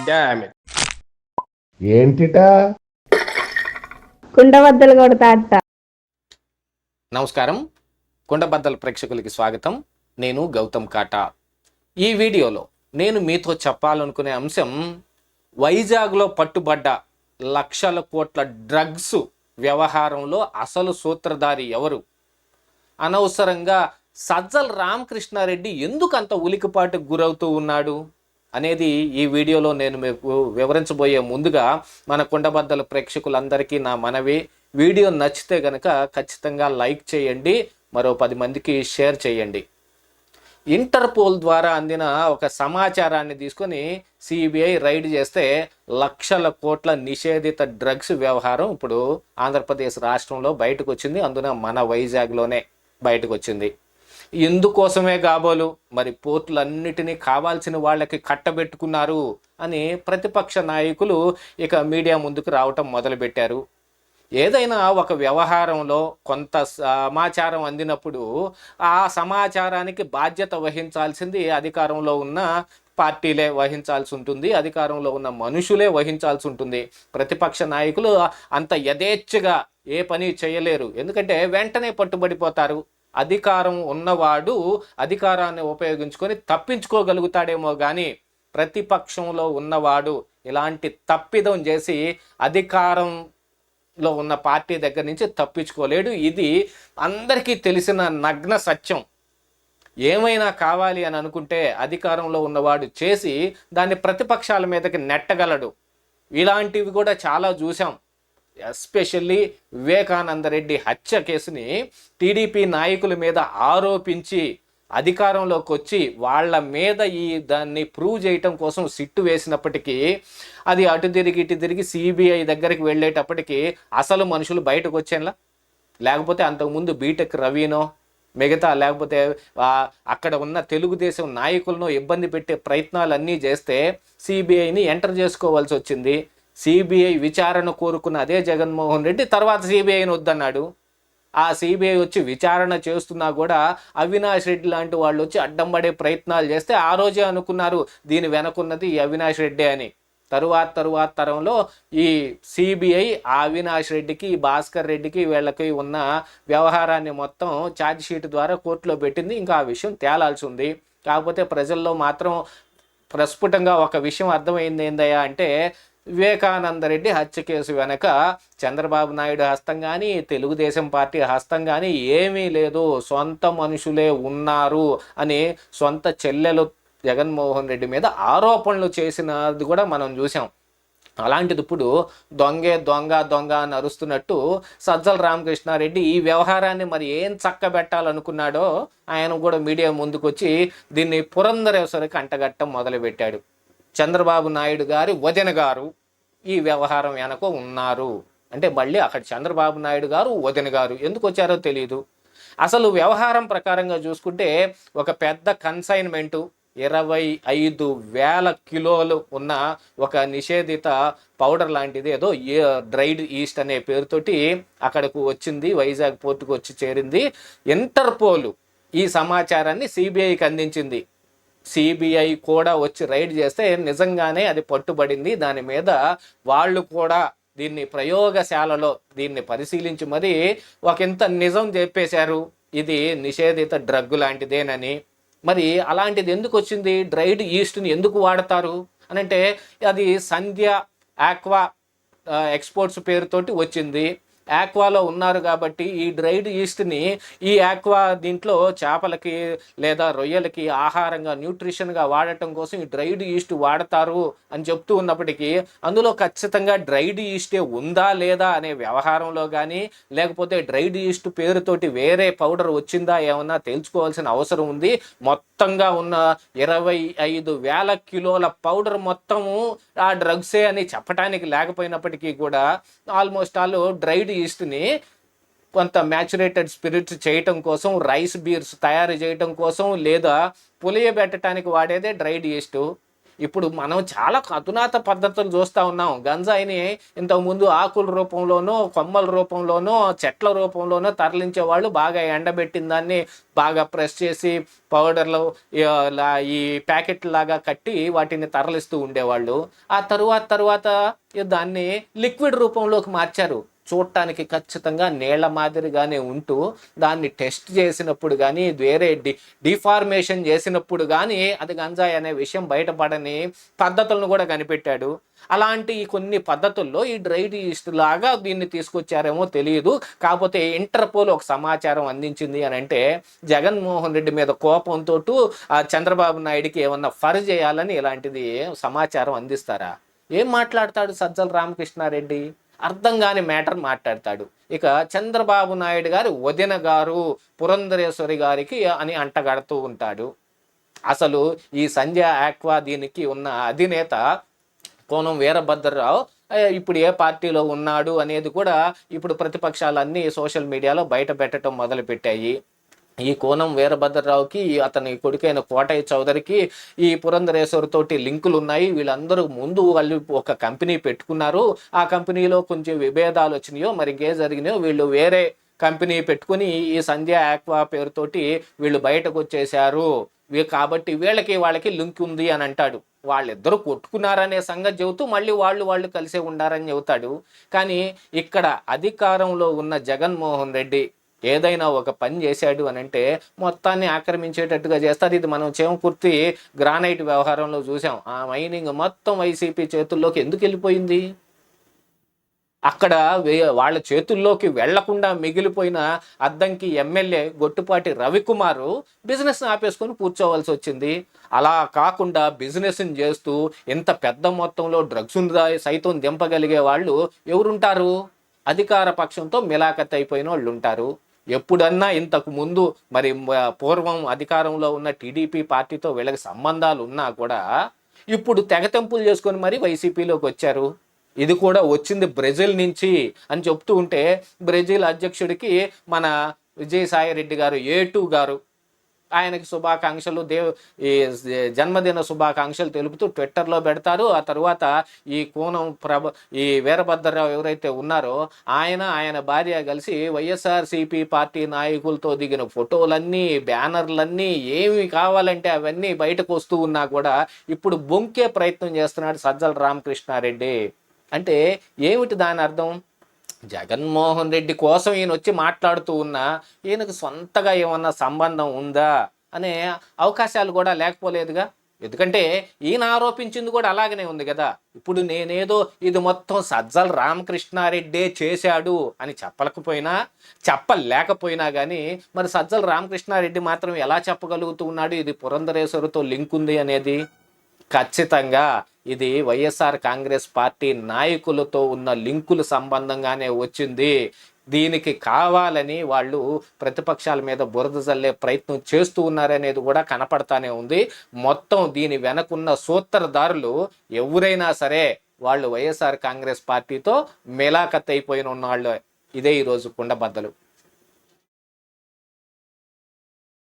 Damn it. ఏంటిటా కుండబద్దలు కొడతా అత్త. నమస్కారం, కుండబద్దల ప్రేక్షకులకి స్వాగతం. నేను గౌతమ్ కాటా. ఈ వీడియోలో నేను మీతో చెప్పాలనుకునే అంశం, వైజాగ్లో పట్టుబడ్డ లక్షల కోట్ల డ్రగ్స్ వ్యవహారంలో అసలు సూత్రధారి ఎవరు, అనవసరంగా సజ్జల రామకృష్ణారెడ్డి ఎందుకు అంత ఉలికిపాటుకు గురవుతూ ఉన్నాడు అనేది ఈ వీడియోలో నేను మీకు వివరించబోయే ముందుగా మన కుండబద్దల ప్రేక్షకులందరికీ నా మనవి, వీడియో నచ్చితే కనుక ఖచ్చితంగా లైక్ చేయండి, మరో 10 మందికి షేర్ చేయండి. ఇంటర్పోల్ ద్వారా అందిన ఒక సమాచారాన్ని తీసుకొని సిబిఐ రైడ్ చేస్తే లక్షల కోట్ల నిషేధిత డ్రగ్స్ వ్యవహారం ఇప్పుడు ఆంధ్రప్రదేశ్ రాష్ట్రంలో బయటకు వచ్చింది. అందున మన వైజాగ్లోనే బయటకు వచ్చింది. ఎందుకోసమే కాబోలు మరి పోర్టులన్నిటినీ కావాల్సిన వాళ్ళకి కట్టబెట్టుకున్నారు అని ప్రతిపక్ష నాయకులు ఇక మీడియా ముందుకు రావటం మొదలుపెట్టారు. ఏదైనా ఒక వ్యవహారంలో కొంత సమాచారం అందినప్పుడు ఆ సమాచారానికి బాధ్యత వహించాల్సింది అధికారంలో ఉన్న పార్టీలే వహించాల్సి ఉంటుంది, అధికారంలో ఉన్న మనుషులే వహించాల్సి ఉంటుంది. ప్రతిపక్ష నాయకులు అంత యథేచ్ఛగా ఏ పని చేయలేరు, ఎందుకంటే వెంటనే పట్టుబడిపోతారు. అధికారం ఉన్నవాడు అధికారాన్ని ఉపయోగించుకొని తప్పించుకోగలుగుతాడేమో కానీ ప్రతిపక్షంలో ఉన్నవాడు ఇలాంటి తప్పిదం చేసి అధికారంలో ఉన్న పార్టీ దగ్గర నుంచి తప్పించుకోలేడు. ఇది అందరికీ తెలిసిన నగ్న సత్యం. ఏమైనా కావాలి అని అనుకుంటే అధికారంలో ఉన్నవాడు చేసి దాన్ని ప్రతిపక్షాల మీదకి నెట్టగలడు. ఇలాంటివి కూడా చాలా చూసాం. ఎస్పెషల్లీ వివేకానందరెడ్డి హత్య కేసుని టీడీపీ నాయకుల మీద ఆరోపించి అధికారంలోకి వచ్చి వాళ్ళ మీద దాన్ని ప్రూవ్ చేయటం కోసం సిట్టు వేసినప్పటికీ అది అటు తిరిగి ఇటు తిరిగి సిబిఐ దగ్గరికి వెళ్ళేటప్పటికీ అసలు మనుషులు బయటకు వచ్చేలా, లేకపోతే అంతకుముందు బీటెక్ రవీనో మిగతా లేకపోతే అక్కడ ఉన్న తెలుగుదేశం నాయకులను ఇబ్బంది పెట్టే ప్రయత్నాలన్నీ చేస్తే సిబిఐని ఎంటర్ చేసుకోవాల్సి వచ్చింది. సిబిఐ విచారణ కోరుకున్న అదే జగన్మోహన్ రెడ్డి తర్వాత సిబిఐని వద్దన్నాడు. ఆ సిబిఐ వచ్చి విచారణ చేస్తున్నా కూడా అవినాష్ రెడ్డి లాంటి వాళ్ళు వచ్చి అడ్డం పడే ప్రయత్నాలు చేస్తే ఆ రోజే అనుకున్నారు దీని వెనకున్నది అవినాష్ రెడ్డి అని. తరువాత తరంలో ఈ సిబిఐ ఆ అవినాష్ రెడ్డికి, భాస్కర్ రెడ్డికి వీళ్ళకి ఉన్న వ్యవహారాన్ని మొత్తం ఛార్జ్ షీట్ ద్వారా కోర్టులో పెట్టింది. ఇంకా ఆ విషయం తేలాల్సి ఉంది. కాకపోతే ప్రజల్లో మాత్రం ప్రస్ఫుటంగా ఒక విషయం అర్థమైంది. ఏందయ్యా అంటే, వివేకానందరెడ్డి హత్య కేసు వెనక చంద్రబాబు నాయుడు హస్తం కానీ తెలుగుదేశం పార్టీ హస్తం కానీ ఏమీ లేదు, సొంత మనుషులే ఉన్నారు అని సొంత చెల్లెలు జగన్మోహన్ రెడ్డి మీద ఆరోపణలు చేసినది కూడా మనం చూసాం. అలాంటిది ఇప్పుడు దొంగ అని అరుస్తున్నట్టు సజ్జల రామకృష్ణారెడ్డి ఈ వ్యవహారాన్ని మరి ఏం చక్కబెట్టాలనుకున్నాడో ఆయన కూడా మీడియా ముందుకొచ్చి దీన్ని పురంధరేశ్వరికి అంటగట్టం మొదలుపెట్టాడు. చంద్రబాబు నాయుడు గారి వదిన గారు ఈ వ్యవహారం వెనక ఉన్నారు అంటే మళ్ళీ అక్కడ చంద్రబాబు నాయుడు గారు వదిన గారు ఎందుకు వచ్చారో తెలియదు. అసలు వ్యవహారం ప్రకారంగా చూసుకుంటే ఒక పెద్ద కన్సైన్మెంటు 25,000 కిలోలు ఉన్న ఒక నిషేధిత పౌడర్ లాంటిది ఏదో డ్రైడ్ ఈస్ట్ అనే పేరుతోటి అక్కడకు వచ్చింది, వైజాగ్ పోర్టుకు వచ్చి చేరింది. ఇంటర్పోల్ ఈ సమాచారాన్ని సిబిఐకి అందించింది. సిబిఐ కూడా వచ్చి రైడ్ చేస్తే నిజంగానే అది పట్టుబడింది. దాని మీద వాళ్ళు కూడా దీన్ని ప్రయోగశాలలో దీన్ని పరిశీలించి మరీ ఒకంత నిజం చెప్పేశారు, ఇది నిషేధిత డ్రగ్ లాంటిదేనని. మరి అలాంటిది ఎందుకు వచ్చింది, డ్రైడ్ ఈస్ట్ని ఎందుకు వాడతారు అని అంటే అది సంధ్య ఆక్వా ఎక్స్పోర్ట్స్ పేరుతోటి వచ్చింది. ఆక్వాలో ఉన్నారు కాబట్టి ఈ డ్రైడ్ ఈస్ట్ని ఈ ఆక్వా దీంట్లో చేపలకి లేదా రొయ్యలకి ఆహారంగా న్యూట్రిషన్గా వాడటం కోసం ఈ డ్రైడ్ ఈస్ట్ వాడతారు అని చెప్తూ ఉన్నప్పటికీ అందులో ఖచ్చితంగా డ్రైడ్ ఈస్టే ఉందా లేదా అనే వ్యవహారంలో కానీ లేకపోతే డ్రైడ్ ఈస్ట్ పేరుతోటి వేరే పౌడర్ వచ్చిందా ఏమన్నా తెలుసుకోవాల్సిన అవసరం ఉంది. మొత్తంగా ఉన్న 25,000 కిలోల పౌడర్ మొత్తము ఆ డ్రగ్సే అని చెప్పడానికి లేకపోయినప్పటికీ కూడా ఆల్మోస్ట్ ఆల్ డ్రైడ్ ఈస్ట్ని కొంత మ్యాచురేటెడ్ స్పిరిట్స్ చేయటం కోసం, రైస్ బీర్స్ తయారు చేయటం కోసం లేదా పులియబెట్టడానికి వాడేదే డ్రైడ్ ఈస్ట్. ఇప్పుడు మనం చాలా అధునాత పద్ధతులు చూస్తూ ఉన్నాం. గంజాయిని ఇంతకుముందు ఆకుల రూపంలోనో, కొమ్మల రూపంలోనో, చెట్ల రూపంలోనో తరలించే వాళ్ళు. బాగా ఎండబెట్టిన దాన్ని బాగా ప్రెస్ చేసి పౌడర్లు ఈ ప్యాకెట్ లాగా కట్టి వాటిని తరలిస్తూ ఉండేవాళ్ళు. ఆ తరువాత దాన్ని లిక్విడ్ రూపంలోకి మార్చారు. చూడటానికి ఖచ్చితంగా నీళ్ల మాదిరిగానే ఉంటూ దాన్ని టెస్ట్ చేసినప్పుడు కానీ, వేరే డిఫార్మేషన్ చేసినప్పుడు కానీ అది గంజాయి అనే విషయం బయటపడని పద్ధతులను కూడా కనిపెట్టాడు. అలాంటి కొన్ని పద్ధతుల్లో ఈ డ్రై ఈస్ట్ లాగా దీన్ని తీసుకొచ్చారేమో తెలియదు. కాకపోతే ఇంటర్పోల్ ఒక సమాచారం అందించింది అని అంటే, జగన్మోహన్ రెడ్డి మీద కోపంతో చంద్రబాబు నాయుడికి ఏమన్నా ఫర్ చేయాలని ఇలాంటిది సమాచారం అందిస్తారా? ఏం మాట్లాడతాడు సజ్జల రామకృష్ణారెడ్డి? అర్థం కాని మ్యాటర్ మాట్లాడతాడు. ఇక చంద్రబాబు నాయుడు గారు వదిన గారు పురంధరేశ్వరి గారికి అని అంటగడుతూ ఉంటాడు. అసలు ఈ సంధ్య ఆక్వా దీనికి ఉన్న అధినేత కోనం వీరభద్రరావు ఇప్పుడు ఏ పార్టీలో ఉన్నాడు అనేది కూడా ఇప్పుడు ప్రతిపక్షాలన్నీ సోషల్ మీడియాలో బయట పెట్టడం మొదలుపెట్టాయి. ఈ కోనం వీరభద్రరావుకి అతని కొడుకైన కోటయ్య చౌదరికి ఈ పురంధరేశ్వరి తోటి లింకులు ఉన్నాయి. వీళ్ళందరూ ముందు వాళ్ళు ఒక కంపెనీ పెట్టుకున్నారు. ఆ కంపెనీలో కొంచెం విభేదాలు వచ్చినాయో మరి ఇంకే జరిగినాయో వీళ్ళు వేరే కంపెనీ పెట్టుకుని ఈ సంధ్య ఆక్వా పేరుతోటి వీళ్ళు బయటకు వచ్చేసారు. కాబట్టి వాళ్ళకి లింక్ ఉంది అని అంటాడు. వాళ్ళిద్దరూ కొట్టుకున్నారనే సంగతి చెబుతూ మళ్ళీ వాళ్ళు కలిసే ఉండారని చెబుతాడు. కానీ ఇక్కడ అధికారంలో ఉన్న జగన్మోహన్ రెడ్డి ఏదైనా ఒక పని చేశాడు అని అంటే మొత్తాన్ని ఆక్రమించేటట్టుగా చేస్తారు. ఇది మనం చేమకుర్తి గ్రానైట్ వ్యవహారంలో చూసాం. ఆ మైనింగ్ మొత్తం వైసీపీ చేతుల్లోకి ఎందుకు వెళ్ళిపోయింది? అక్కడ వాళ్ళ చేతుల్లోకి వెళ్లకుండా మిగిలిపోయిన అద్దంకి ఎమ్మెల్యే గొట్టుపాటి రవికుమారు బిజినెస్ ఆపేసుకొని కూర్చోవలసి వచ్చింది. అలా కాకుండా బిజినెస్ని చేస్తూ ఇంత పెద్ద మొత్తంలో డ్రగ్స్ సైతం దింపగలిగే వాళ్ళు ఎవరుంటారు? అధికార పక్షంతో మిలాఖత్ అయిపోయిన వాళ్ళు ఉంటారు. ఎప్పుడన్నా ఇంతకు ముందు మరి పూర్వం అధికారంలో ఉన్న టీడీపీ పార్టీతో వీళ్ళకి సంబంధాలు ఉన్నా కూడా ఇప్పుడు తెగతెంపులు చేసుకొని మరి వైసీపీలోకి వచ్చారు. ఇది కూడా వచ్చింది బ్రెజిల్ నుంచి అని చెప్తూ ఉంటే, బ్రెజిల్ అధ్యక్షుడికి మన విజయసాయి రెడ్డి గారు A2 గారు ఆయనకి శుభాకాంక్షలు ఈ జన్మదిన శుభాకాంక్షలు తెలుపుతూ ట్విట్టర్లో పెడతారు. ఆ తర్వాత ఈ కోనం ఈ వీరభద్రరావు ఎవరైతే ఉన్నారో ఆయన భార్య కలిసి వైఎస్ఆర్సీపీ పార్టీ నాయకులతో దిగిన ఫోటోలన్నీ, బ్యానర్లన్నీ ఏమి కావాలంటే అవన్నీ బయటకు వస్తూ ఉన్నా కూడా ఇప్పుడు బొంకే ప్రయత్నం చేస్తున్నాడు సజ్జల రామకృష్ణారెడ్డి. అంటే ఏమిటి దాని అర్థం? జగన్మోహన్ రెడ్డి కోసం ఈయన వచ్చి మాట్లాడుతూ ఉన్నా ఈయనకు సొంతగా ఏమన్నా సంబంధం ఉందా అనే అవకాశాలు కూడా లేకపోలేదుగా. ఎందుకంటే ఈయన ఆరోపించింది కూడా అలాగనే ఉంది కదా. ఇప్పుడు నేనేదో ఇది మొత్తం సజ్జల రామకృష్ణారెడ్డే చేశాడు అని చెప్పలేకపోయినా కానీ మరి సజ్జల రామకృష్ణారెడ్డి మాత్రం ఎలా చెప్పగలుగుతూ ఉన్నాడు ఇది పురంధరేశ్వరితో లింక్ ఉంది అనేది? ఖచ్చితంగా ఇది వైఎస్ఆర్ కాంగ్రెస్ పార్టీ నాయకులతో ఉన్న లింకుల సంబంధంగానే వచ్చింది. దీనికి కావాలని వాళ్ళు ప్రతిపక్షాల మీద బురద జల్లే ప్రయత్నం చేస్తూ ఉన్నారనేది కూడా కనపడతానే ఉంది. మొత్తం దీని వెనకున్న సూత్రధారులు ఎవరైనా సరే వాళ్ళు వైఎస్ఆర్ కాంగ్రెస్ పార్టీతో మిలాఖత్ అయిపోయిన ఉన్న వాళ్ళు. ఇదే ఈరోజు కుండబద్దలు.